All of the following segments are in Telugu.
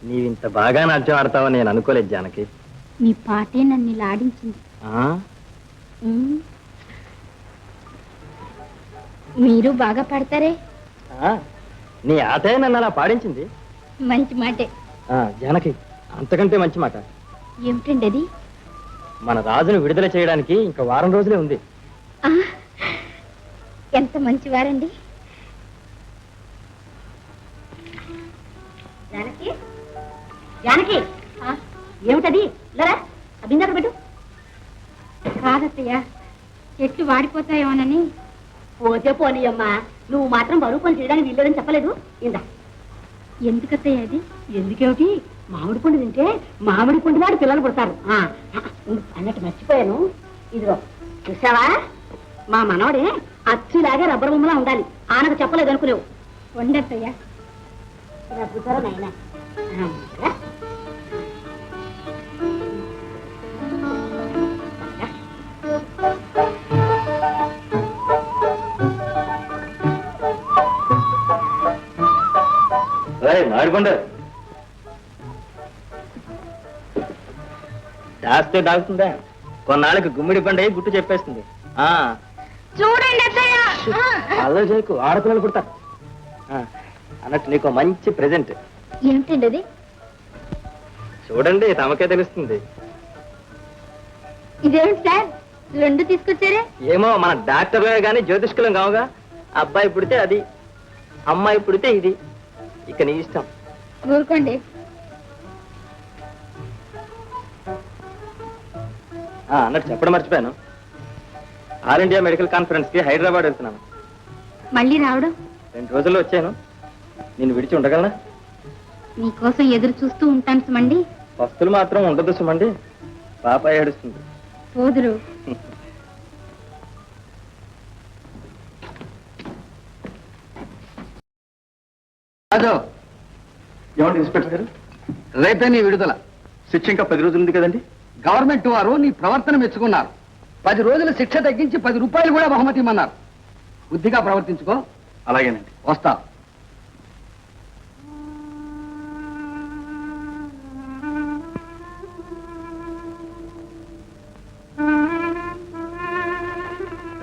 నీవింత బాగా నాట్యం ఆడతావని నేను అనుకోలేదు జానకి. నీ పాటే నన్ను ఇలా ఆడించింది. మీరు బాగా పాడతారే. నీ ఆటే నన్ను అలా పాడించింది. మంచి మాటే. జానకి, అంతకంటే మంచి మాట. ఏమిటండి అది? మన రాజును విడుదల చేయడానికి ఇంకా వారం రోజులే ఉంది. ఎంత మంచివారండి. జానకి, జానకి, ఏమిటది? బిందె పెట్టు. కాదత్తయ్య, చెట్లు వాడిపోతాయోనని. పోతే పోనీ అమ్మా, నువ్వు మాత్రం బరువు పని చేయడానికి వీల్లేదని చెప్పలేదు. ఇందా. ఎందుకత్తయ్య అది? ఎందుకేమిటి? మామిడి పండు తింటే మామిడి పండు నాడు పిల్లలు పుడతారు అన్నట్టు మర్చిపోయాను. ఇదిగో చూసావా, మా మనవడే అచ్చులాగే రబ్బర్ బొమ్మలా ఉండాలి. ఆనకు చెప్పలేదు అనుకునేవు. వండత్తయ్య. ఇలా కూర్చోరా నాయన. మాడిపండు దాస్తే దాగుతుందా? కొన్నాళ్ళకి గుమ్మిడి పండు అయి గుట్టు చెప్పేస్తుంది. చూడండి అత్తయ్య, అల్లరి చేయకు, ఆడపిల్లలు పుడతారు. అన్నట్టు నీకు మంచి ప్రెజెంట్. ఏమిటండి అది? చూడండి, తమకే తెలుస్తుంది. ఇదేమిటి సార్, రెండు తీసుకొచ్చారే? ఏమో, మన డాక్టర్లే గాని జ్యోతిష్కులం కావుగా. అబ్బాయి పుడితే అది, అమ్మాయి పుడితే ఇది. ఇక నీ ఇష్టం. ఊరుకోండి. అన్నట్టు చెప్పడం మర్చిపోయాను. ఆల్ ఇండియా మెడికల్ కాన్ఫరెన్స్ కి హైదరాబాద్ వెళ్తున్నాను. మళ్ళీ రావడం? 2 రోజుల్లో వచ్చాను. నేను విడిచి ఉండగలనా? మీకోసం ఎదురు చూస్తూ ఉంటాను సుమండి. వస్తువులు మాత్రం ఉండదు సుమండి, పాప ఏడుస్తుంది. పోదురు. ఏమండి ఇన్స్పెక్టర్ గారు, రేపే నీ విడుదల. శిక్ష ఇంకా 10 రోజులు ఉంది కదండి. గవర్నమెంట్ వారు నీ ప్రవర్తన మెచ్చుకున్నారు. 10 రోజుల శిక్ష తగ్గించి 10 రూపాయలు కూడా బహుమతి ఇమ్మన్నారు. బుద్ధిగా ప్రవర్తించుకో. అలాగేనండి. వస్తా.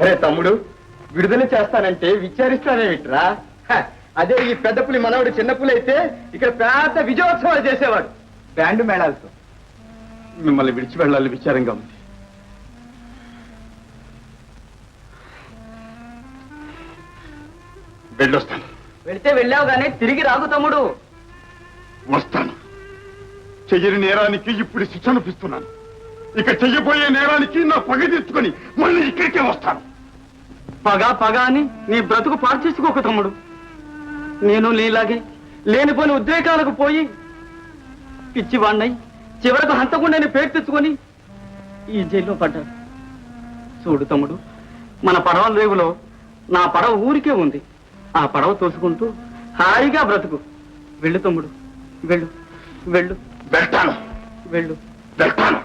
అరే తమ్ముడు, విడుదల చేస్తానంటే విచారిస్తానేమిట్రా? అదే ఈ పెద్ద పులి మనవడు చిన్న పులి అయితే ఇక్కడ పెద్ద విజయోత్సవాలు చేసేవాడు, బ్యాండ్ మేళాలతో. మిమ్మల్ని విడిచి వెళ్ళాలి, విచారంగా ఉంది. వెళ్ళొస్తాను. వెళ్తే వెళ్ళావు గానీ తిరిగి రాగు తమ్ముడు. వస్తాను. చెయ్యని నేరానికి ఇప్పుడు శిక్ష అనిపిస్తున్నాను. ఇక చెయ్యబోయే నేరానికి నా పగ తెచ్చుకొని మళ్ళీ ఇక్కడికే వస్తాను. పగ అని నీ బ్రతుకు పాడు చేసుకోక తమ్ముడు. నేను నీలాగే లేనిపోని ఉద్రేకాలకు పోయి పిచ్చివాణ్ణయి చివరకు హంతకుండని పేరు తెచ్చుకొని ఈ జైల్లో పడ్డాను. చూడు తమ్ముడు, మన పడవల రేవులో నా పడవ ఊరికే ఉంది. ఆ పడవ తోసుకుంటూ హాయిగా బ్రతుకు. వెళ్ళు తమ్ముడు, వెళ్ళు వెళ్ళు. వెళ్తాను, వెళ్ళు, వెళ్తాను.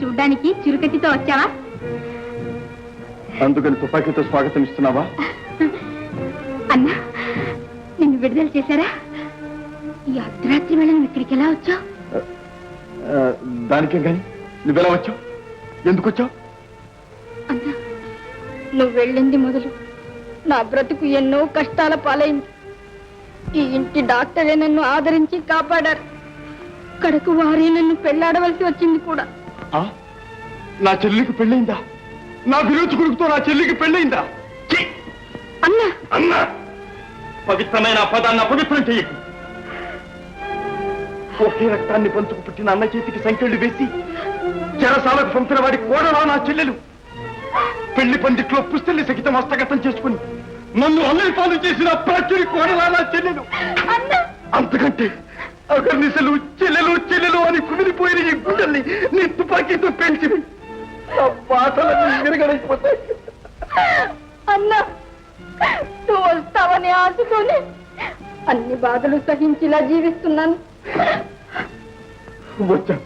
చూడ్డానికి చిరుకట్టితో వచ్చావా? అందుకని తుపాకీతో స్వాగతం ఇస్తున్నావా? అన్నా, నిన్ను విడుదల చేశారా? ఈ అర్ధరాత్రి వేళ నువ్వు ఇక్కడికి ఎలా వచ్చావు? దానికేం కానీ, నువ్వెలా వచ్చావు? ఎందుకు వచ్చావు? అన్నా, నువ్వు వెళ్ళింది మొదలు నా బ్రతుకు ఎన్నో కష్టాల పాలైంది. ఈ ఇంటి డాక్టరే నన్ను ఆదరించి కాపాడారు. కడకు వారే నన్ను పెళ్లాడవలసి వచ్చింది కూడా. నా చెల్లికి పెళ్ళైందా? నా విరోచకుడితో నా చెల్లికి పెళ్ళైందా? అన్నా, అన్నా, పవిత్రమైన పదాన్ని అపవిత్రం చెయ్యకు. ఒకే రక్తాన్ని పంచుకు పుట్టిన అన్న చేతికి సంకెళ్లు వేసి చెరసాలకు పంపిన వాడి కోడలా నా చెల్లెలు పెళ్లి పందిట్లో పుస్తల్ని సహితం హస్తగతం చేసుకుని నన్ను అల్లరి పాలు చేసిన ప్రాచురి కోడలా నా చెల్లెలు. అంతకంటే అగర్నిశలు చెల్లెలు చెల్లెలు అని కుమిలిపోయిన ఈ గుండెల్ని నీ తుపాకీతో పేల్చివి. నా బాధలన్నీ విరగడైపోతాయి. అన్నా, నువ్వు వస్తావని ఆశతోనే అన్ని బాధలు సహించిలా జీవిస్తున్నాను. వచ్చాను,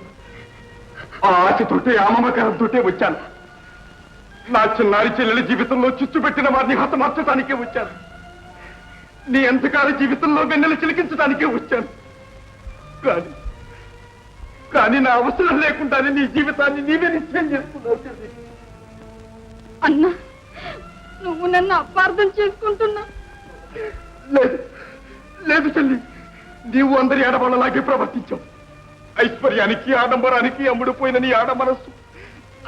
ఆ ఆశతోటే ఆ మమకారంతోటే వచ్చాను. నా చిన్నారి చెల్లెల జీవితంలో చిచ్చు పెట్టిన వారిని హతమార్చడానికే వచ్చాను. నీ ఎంతకాల జీవితంలో వెన్నెలు చిలికించడానికే వచ్చాను. కానీ నా అవసరం లేకుండానే నీ జీవితాన్ని నీవే నిశ్చయం చేసుకున్నావు చెల్లి. అన్నా, నువ్వు నన్ను అపార్థం చేసుకుంటున్నా. లేదు చెల్లి, నీవు అందరి ఆడవాళ్ళలాగే ప్రవర్తించావు. ఐశ్వర్యానికి ఆడంబరానికి అమ్ముడుపోయిన నీ ఆడ మనస్సు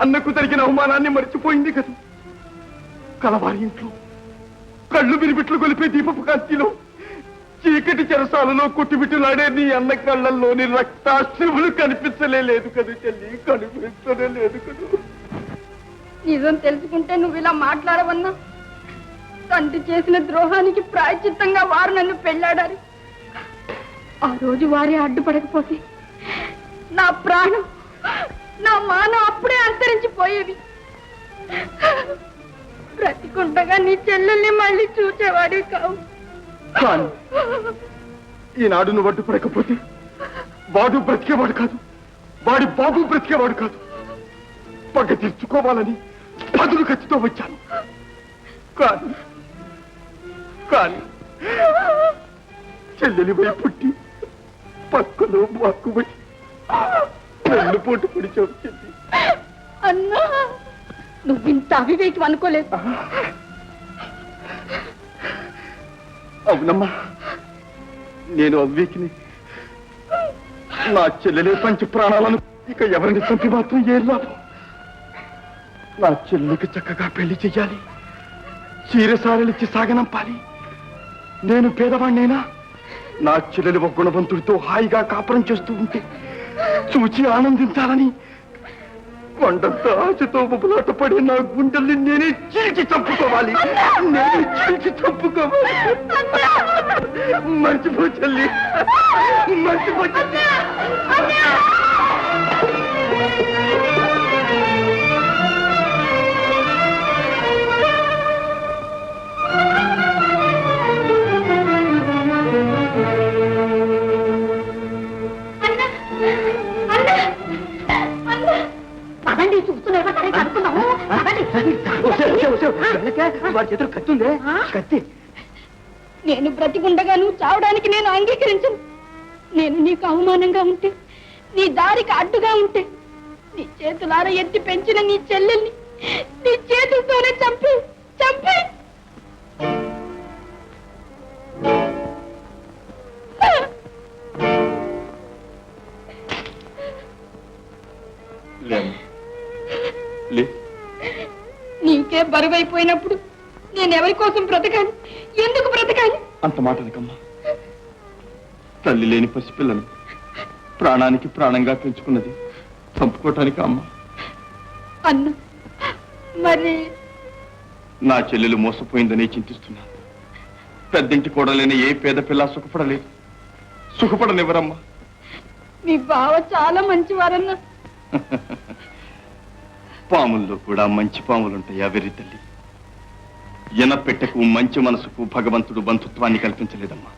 అన్నకు జరిగిన అవమానాన్ని మర్చిపోయింది కదా. కలవారి ఇంట్లో కళ్ళు బిరిబిట్లు గొలిపే దీపపు కాంతిలో చీకటి చెరసాలలో కొట్టుబిట్టులాడే నీ అన్న కళ్ళల్లోని రక్తాశ్రములు కనిపించలేదు కదా చెల్లి, కనిపించలే లేదు కదా. నిజం తెలుసుకుంటే నువ్వు ఇలా మాట్లాడవన్నా. తండ్రి చేసిన ద్రోహానికి ప్రాయశ్చిత్తంగా వారు నన్ను పెళ్ళాడారు. ఆ రోజు వారే అడ్డుపడకపోతే నా ప్రాణం, నా మానం అప్పుడే అంతరించిపోయేవి. బ్రతికుండగా నీ చెల్లెల్ని మళ్ళీ చూచేవాడివి కావు. ఈనాడు నువ్వు అడ్డుపడకపోతే వాడు బ్రతికేవాడు కాదు, వాడి బాబు బ్రతికేవాడు కాదు. పగ తీర్చుకోవాలని పదులు ఖర్చుతో వచ్చాను. కానీ చెల్లెలి వై పుట్టి పక్కలో మాక్కుపోయి పెళ్లి పోటు పొడిచావు చెల్లి. అన్నా, నువ్వింత అవివేకం అనుకోలేదు. అవునమ్మా, నేను అవివేకిని. నా చెల్లెలే పంచి ప్రాణాలను ఇక ఎవరిని చంపి మాత్రం ఏం లాభం. నా చెల్లికి చక్కగా పెళ్లి చెయ్యాలి, చీరసారలిచ్చి సాగనంపాలి. నేను పేదవాణ్ణైనా నా చెల్లెలు ఒక గుణవంతుడితో హాయిగా కాపురం చేస్తూ ఉంటే చూచి ఆనందించాలని కొండంత ఆశతో బొబ్బలాట పడి నా గుండెల్ని నేనే చీల్చి చంపుకోవాలి. నేనే చీల్చి చంపుకోవాలి. మర్చిపో చెల్లి, మర్చిపో చెల్లి. పదండి, చూస్తున్నావా? కడుతున్నాము. వాడి చేతులు కత్తి ఉందే, కత్తి. నేను బ్రతికుండగా నువ్వు చావడానికి నేను అంగీకరించను. నేను నీకు అవమానంగా ఉంటే, నీ దారికి అడ్డుగా ఉంటే, నీ చేతులార ఎత్తి పెంచిన నీ చెల్లెల్ని నీ చేతులతోనే చంపి చంపి నీకే బరువైపోయినప్పుడు నేనెవరి కోసం బ్రతకాలి? ఎందుకు బ్రతకాలి? అంత మాటలకమ్మా. తల్లి లేని పసిపిల్లను ప్రాణానికి ప్రాణంగా పెంచుకున్నది చంపుకోవటానికి అమ్మ. అన్న, మరి నా చెల్లెలు మోసపోయిందని చింతిస్తున్నాను. పెద్దింటి కూడలేని ఏ పేద పిల్ల సుఖపడలేదు, సుఖపడనివ్వరమ్మా. మీ బావ చాలా మంచివారన్నా. పాముల్లో కూడా మంచి పాములుంటాయి వెర్రి తల్లి. ఎనపెట్టకు మంచి మనసుకు భగవంతుడు బంధుత్వాన్ని కల్పించలేదమ్మా.